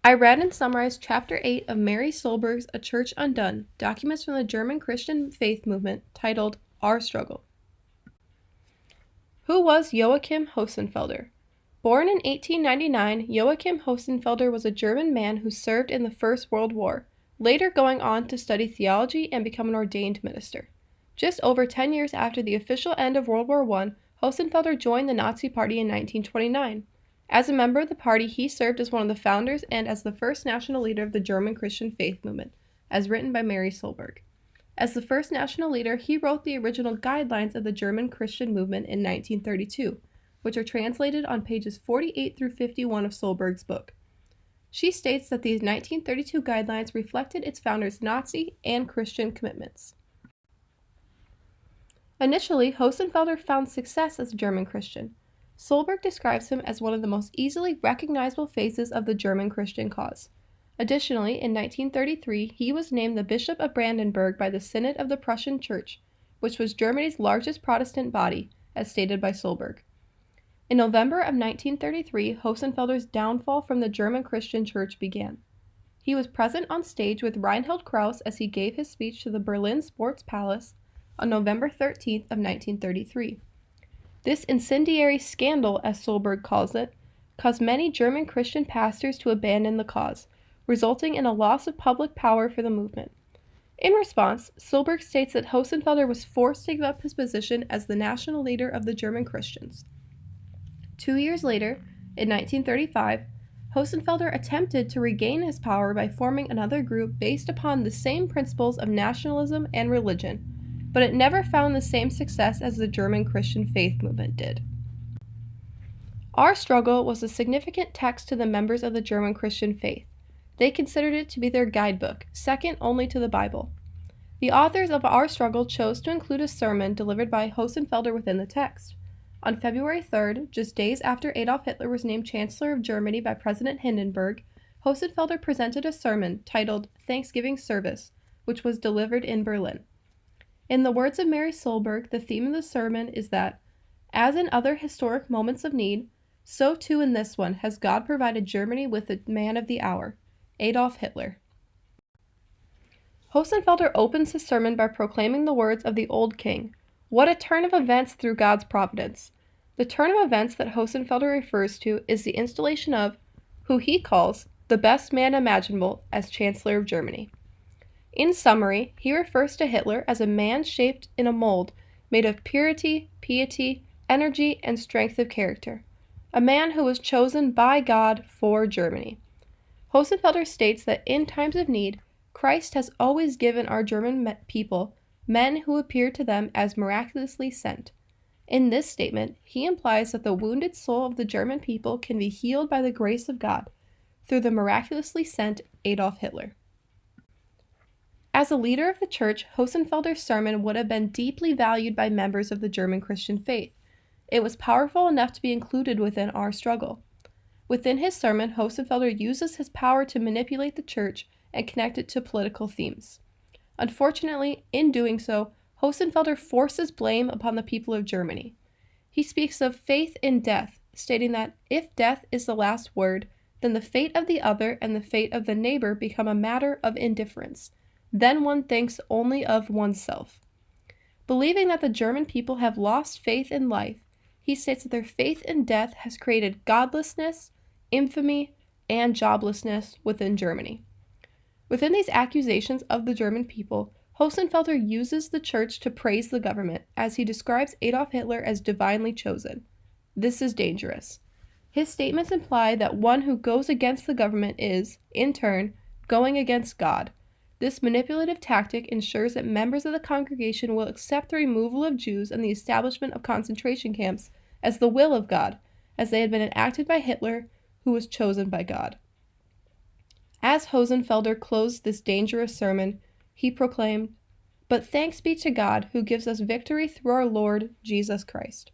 I read and summarized Chapter 8 of Mary Solberg's A Church Undone, documents from the German Christian faith movement, titled Our Struggle. Who was Joachim Hosenfelder? Born in 1899, Joachim Hosenfelder was a German man who served in the First World War, later going on to study theology and become an ordained minister. Just over 10 years after the official end of World War I, Hosenfelder joined the Nazi Party in 1929. As a member of the party, he served as one of the founders and as the first national leader of the German Christian faith movement, as written by Mary Solberg. As the first national leader, he wrote the original guidelines of the German Christian movement in 1932, which are translated on pages 48 through 51 of Solberg's book. She states that these 1932 guidelines reflected its founders' Nazi and Christian commitments. Initially, Hosenfelder found success as a German Christian. Solberg describes him as one of the most easily recognizable faces of the German Christian cause. Additionally, in 1933, he was named the Bishop of Brandenburg by the Synod of the Prussian Church, which was Germany's largest Protestant body, as stated by Solberg. In November of 1933, Hosenfelder's downfall from the German Christian Church began. He was present on stage with Reinhard Krauss as he gave his speech to the Berlin Sports Palace on November 13th of 1933. This incendiary scandal, as Solberg calls it, caused many German Christian pastors to abandon the cause, resulting in a loss of public power for the movement. In response, Solberg states that Hosenfelder was forced to give up his position as the national leader of the German Christians. 2 years later, in 1935, Hosenfelder attempted to regain his power by forming another group based upon the same principles of nationalism and religion, but it never found the same success as the German Christian faith movement did. Our Struggle was a significant text to the members of the German Christian faith. They considered it to be their guidebook, second only to the Bible. The authors of Our Struggle chose to include a sermon delivered by Hosenfelder within the text. On February 3rd, just days after Adolf Hitler was named Chancellor of Germany by President Hindenburg, Hosenfelder presented a sermon titled Thanksgiving Service, which was delivered in Berlin. In the words of Mary Solberg, the theme of the sermon is that, as in other historic moments of need, so too in this one has God provided Germany with the man of the hour, Adolf Hitler. Hosenfelder opens his sermon by proclaiming the words of the old king, "What a turn of events through God's providence." The turn of events that Hosenfelder refers to is the installation of, who he calls, the best man imaginable as Chancellor of Germany. In summary, he refers to Hitler as a man shaped in a mold made of purity, piety, energy, and strength of character, a man who was chosen by God for Germany. Hosenfelder states that in times of need, Christ has always given our German people men who appear to them as miraculously sent. In this statement, he implies that the wounded soul of the German people can be healed by the grace of God through the miraculously sent Adolf Hitler. As a leader of the church, Hosenfelder's sermon would have been deeply valued by members of the German Christian faith. It was powerful enough to be included within Our Struggle. Within his sermon, Hosenfelder uses his power to manipulate the church and connect it to political themes. Unfortunately, in doing so, Hosenfelder forces blame upon the people of Germany. He speaks of faith in death, stating that if death is the last word, then the fate of the other and the fate of the neighbor become a matter of indifference. Then one thinks only of oneself. Believing that the German people have lost faith in life, he states that their faith in death has created godlessness, infamy, and joblessness within Germany. Within these accusations of the German people, Hosenfelder uses the church to praise the government, as he describes Adolf Hitler as divinely chosen. This is dangerous. His statements imply that one who goes against the government is, in turn, going against God. This manipulative tactic ensures that members of the congregation will accept the removal of Jews and the establishment of concentration camps as the will of God, as they had been enacted by Hitler, who was chosen by God. As Hosenfelder closed this dangerous sermon, he proclaimed, "But thanks be to God who gives us victory through our Lord Jesus Christ."